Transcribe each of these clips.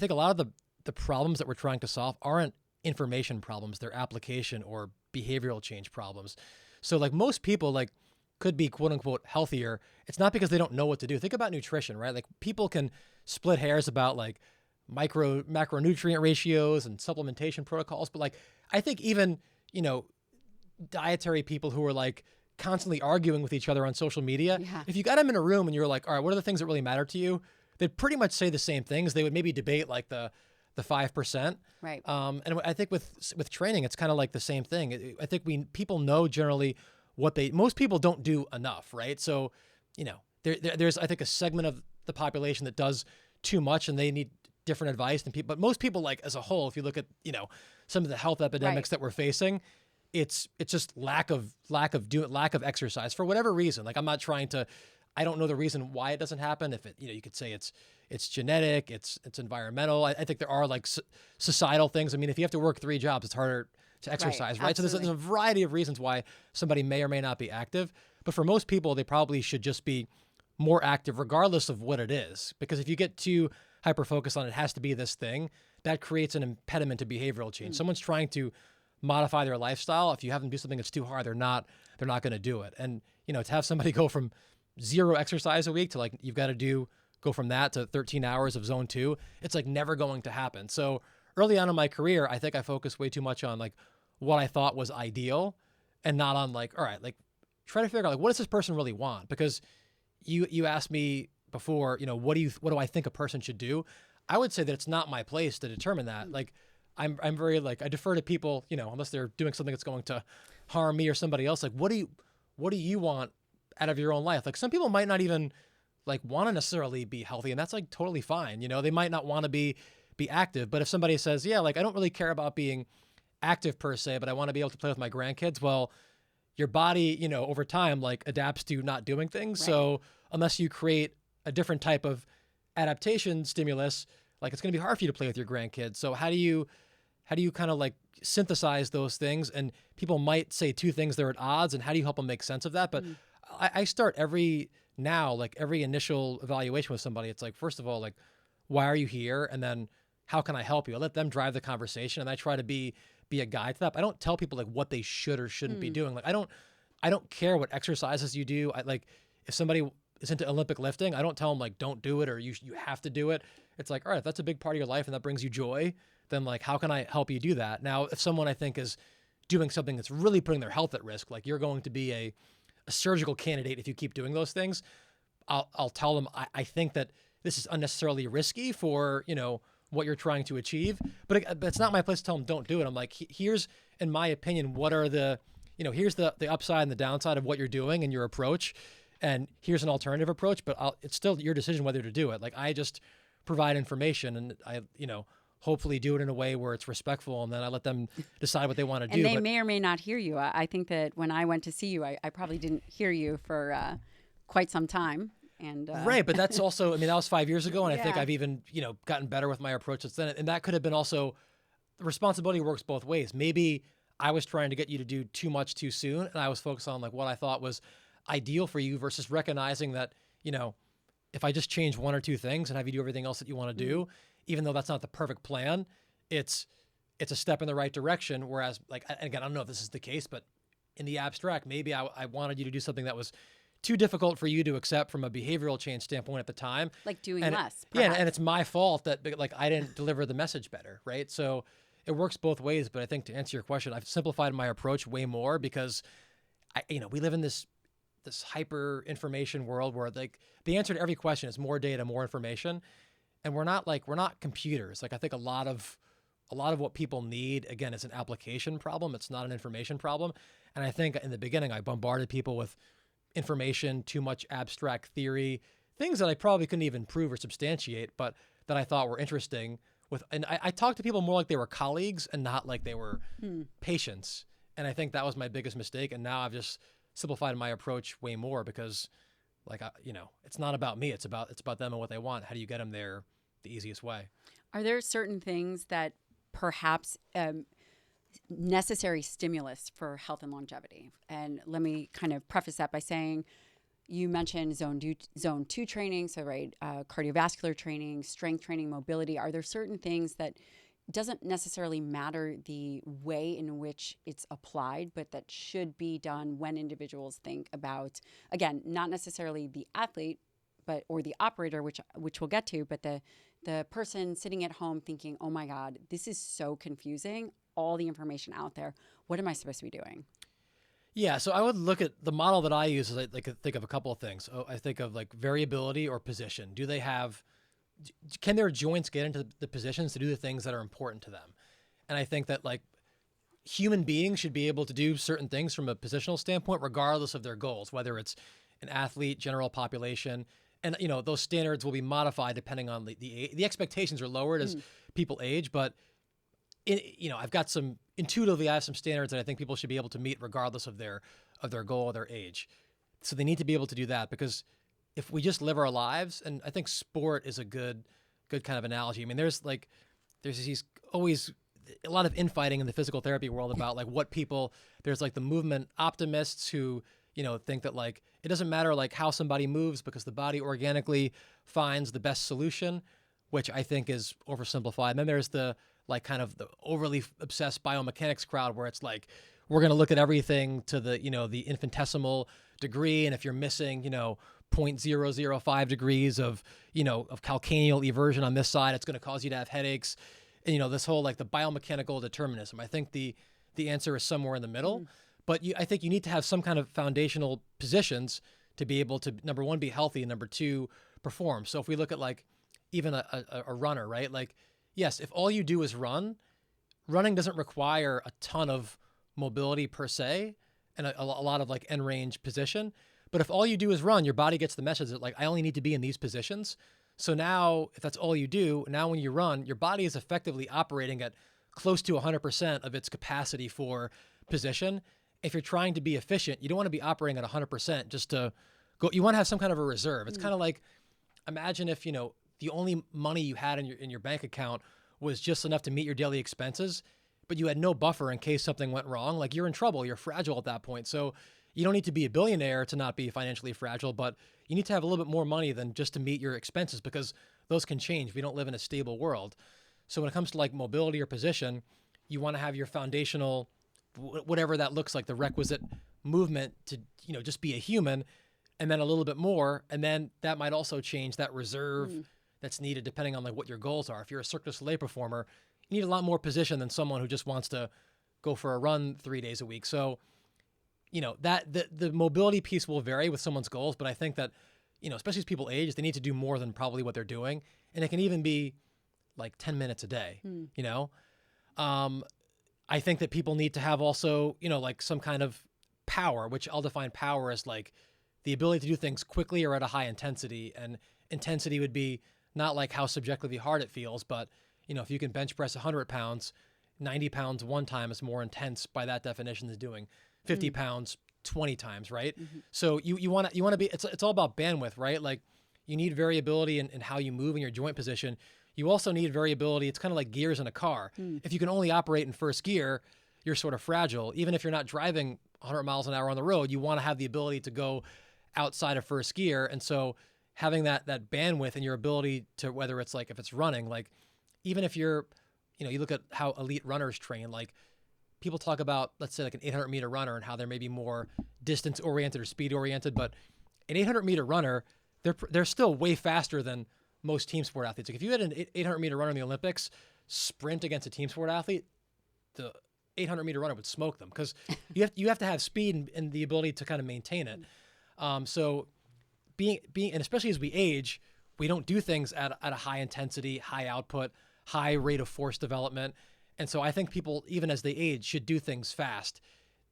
think a lot of the problems that we're trying to solve aren't information problems, they're application or behavioral change problems. So like most people like could be quote unquote healthier. It's not because they don't know what to do. Think about nutrition, right? Like people can split hairs about like macronutrient ratios and supplementation protocols, but like I think even, you know, dietary people who are like constantly arguing with each other on social media, if you got them in a room and you're like, all right, what are the things that really matter to you? They'd pretty much say the same things. They would maybe debate like the 5%. Right. And I think with training, it's kind of like the same thing. I think people know generally most people don't do enough, right? So, you know, there's, I think, a segment of the population that does too much and they need different advice than people. But most people, like as a whole, if you look at, you know, some of the health epidemics that we're facing, it's just lack of exercise for whatever reason. Like I don't know the reason why it doesn't happen. If it, you know, you could say it's genetic, it's environmental. I think there are like societal things. I mean, if you have to work 3 jobs, it's harder to exercise, right? So there's a variety of reasons why somebody may or may not be active. But for most people, they probably should just be more active regardless of what it is. Because if you get too hyper-focused on it has to be this thing, that creates an impediment to behavioral change. Someone's trying to modify their lifestyle. If you have them do something that's too hard, they're not going to do it. And, you know, to have somebody go from 0 exercise a week to like, you've got to go from that to 13 hours of zone 2, it's like never going to happen. So early on in my career, I think I focused way too much on like what I thought was ideal and not on like, all right, like try to figure out like, what does this person really want? Because you asked me before, you know, what do I think a person should do? I would say that it's not my place to determine that. Like I'm very like, I defer to people, you know, unless they're doing something that's going to harm me or somebody else. Like, what do you want out of your own life? Like some people might not even like want to necessarily be healthy, and that's like totally fine. You know, they might not want to be active, but if somebody says, yeah, like I don't really care about being active per se, but I want to be able to play with my grandkids. Well, your body, you know, over time, like adapts to not doing things. Right. So unless you create a different type of adaptation stimulus, like it's going to be hard for you to play with your grandkids. So how do you kind of like synthesize those things? And people might say 2 things that are at odds, and how do you help them make sense of that? But I start every initial evaluation with somebody. It's like, first of all, like, why are you here? And then how can I help you? I let them drive the conversation, and I try to be a guide to that. But I don't tell people like what they should or shouldn't be doing. Like I don't care what exercises you do. I like if somebody is into Olympic lifting, I don't tell them like don't do it or you have to do it. It's like, all right, if that's a big part of your life and that brings you joy, then like how can I help you do that? Now, if someone I think is doing something that's really putting their health at risk, like you're going to be a surgical candidate if you keep doing those things, I'll tell them I think that this is unnecessarily risky for, you know, what you're trying to achieve, but it's not my place to tell them don't do it. I'm like, here's, in my opinion, what are here's the upside and the downside of what you're doing and your approach, and here's an alternative approach, but it's still your decision whether to do it. Like I just provide information, and I, you know, hopefully do it in a way where it's respectful, and then I let them decide what they want to do. And they may or may not hear you. I think that when I went to see you, I probably didn't hear you for quite some time. And right, but that's also, I mean, that was 5 years ago, and I think I've even, you know, gotten better with my approach since then. And that could have been also, the responsibility works both ways. Maybe I was trying to get you to do too much too soon, and I was focused on like what I thought was ideal for you versus recognizing that, you know, if I just change 1 or 2 things and have you do everything else that you want to do, even though that's not the perfect plan, it's a step in the right direction. Whereas, like, and again, I don't know if this is the case, but in the abstract, maybe I wanted you to do something that was too difficult for you to accept from a behavioral change standpoint at the time. Like doing and less. Yeah, and it's my fault that like I didn't deliver the message better, right? So it works both ways. But I think to answer your question, I've simplified my approach way more because we live in this hyper information world where like the answer to every question is more data, more information. And we're not computers. Like I think a lot of what people need, again, is an application problem. It's not an information problem. And I think in the beginning, I bombarded people with information, too much abstract theory, things that I probably couldn't even prove or substantiate, but that I thought were interesting. And I talked to people more like they were colleagues and not like they were patients. And I think that was my biggest mistake. And now I've just simplified my approach way more because, like, it's not about me. It's about them and what they want. How do you get them there the easiest way? Are there certain things that perhaps necessary stimulus for health and longevity? And let me kind of preface that by saying, you mentioned zone 2 training, so right, cardiovascular training, strength training, mobility. Are there certain things that doesn't necessarily matter the way in which it's applied, but that should be done when individuals think about, again, not necessarily the athlete, or the operator, which we'll get to, but the person sitting at home thinking, oh my God, this is so confusing, all the information out there. What am I supposed to be doing? Yeah, so I would look at the model that I use. Is I think of a couple of things. I think of like variability or position. Can their joints get into the positions to do the things that are important to them? And I think that like human beings should be able to do certain things from a positional standpoint, regardless of their goals, whether it's an athlete, general population. And, those standards will be modified depending on the expectations are lowered as people age. But, I've got intuitively, I have some standards that I think people should be able to meet regardless of their goal or their age. So they need to be able to do that, because if we just live our lives, and I think sport is a good kind of analogy. I mean, there's always a lot of infighting in the physical therapy world about like there's like the movement optimists who, think that like it doesn't matter like how somebody moves because the body organically finds the best solution, which I think is oversimplified. And then there's the like kind of the overly obsessed biomechanics crowd where it's like we're going to look at everything to the the infinitesimal degree, and if you're missing 0.005 degrees of calcaneal eversion on this side, it's going to cause you to have headaches. And, this whole like the biomechanical determinism. I think the answer is somewhere in the middle. But I think you need to have some kind of foundational positions to be able to, number one, be healthy, and number two, perform. So if we look at like even a runner, right? Like, yes, if all you do is running doesn't require a ton of mobility per se and a lot of like end range position. But if all you do is run, your body gets the message that like, I only need to be in these positions. So now if that's all you do, now when you run, your body is effectively operating at close to 100% of its capacity for position. If you're trying to be efficient, you don't want to be operating at 100% just to go. You want to have some kind of a reserve. It's kind of like, imagine if, the only money you had in your bank account was just enough to meet your daily expenses, but you had no buffer in case something went wrong. Like, you're in trouble. You're fragile at that point. So you don't need to be a billionaire to not be financially fragile, but you need to have a little bit more money than just to meet your expenses, because those can change. We don't live in a stable world. So when it comes to like mobility or position, you want to have your foundational, whatever that looks like, the requisite movement to, just be a human, and then a little bit more. And then that might also change that reserve that's needed depending on like what your goals are. If you're a Cirque du Soleil performer, you need a lot more position than someone who just wants to go for a run 3 days a week. So, that the mobility piece will vary with someone's goals, but I think that, especially as people age, they need to do more than probably what they're doing. And it can even be like 10 minutes a day, I think that people need to have also, like some kind of power, which I'll define power as like the ability to do things quickly or at a high intensity. And intensity would be not like how subjectively hard it feels, but, if you can bench press 100 pounds, 90 pounds one time is more intense by that definition than doing 50 pounds 20 times, right? So you want to be, it's all about bandwidth, right? Like, you need variability in how you move in your joint position. You also need variability. It's kind of like gears in a car. If you can only operate in first gear, you're sort of fragile. Even if you're not driving 100 miles an hour on the road, you want to have the ability to go outside of first gear. And so having that bandwidth and your ability to, whether it's like, if it's running, like even if you're, you look at how elite runners train, like people talk about, let's say like an 800 meter runner and how they're maybe more distance oriented or speed oriented, but an 800 meter runner, they're still way faster than most team sport athletes. Like if you had an 800 meter runner in the Olympics sprint against a team sport athlete, the 800 meter runner would smoke them, because you have to have speed and the ability to kind of maintain it. So being, and especially as we age, we don't do things at a high intensity, high output, high rate of force development. And so I think people, even as they age, should do things fast.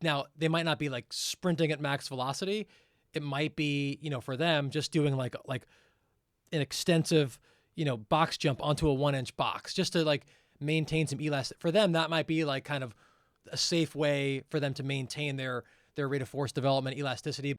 Now, they might not be like sprinting at max velocity. It might be, for them, just doing like an extensive, box jump onto a 1-inch box just to like maintain some elastic. For them, that might be like kind of a safe way for them to maintain their rate of force development, elasticity.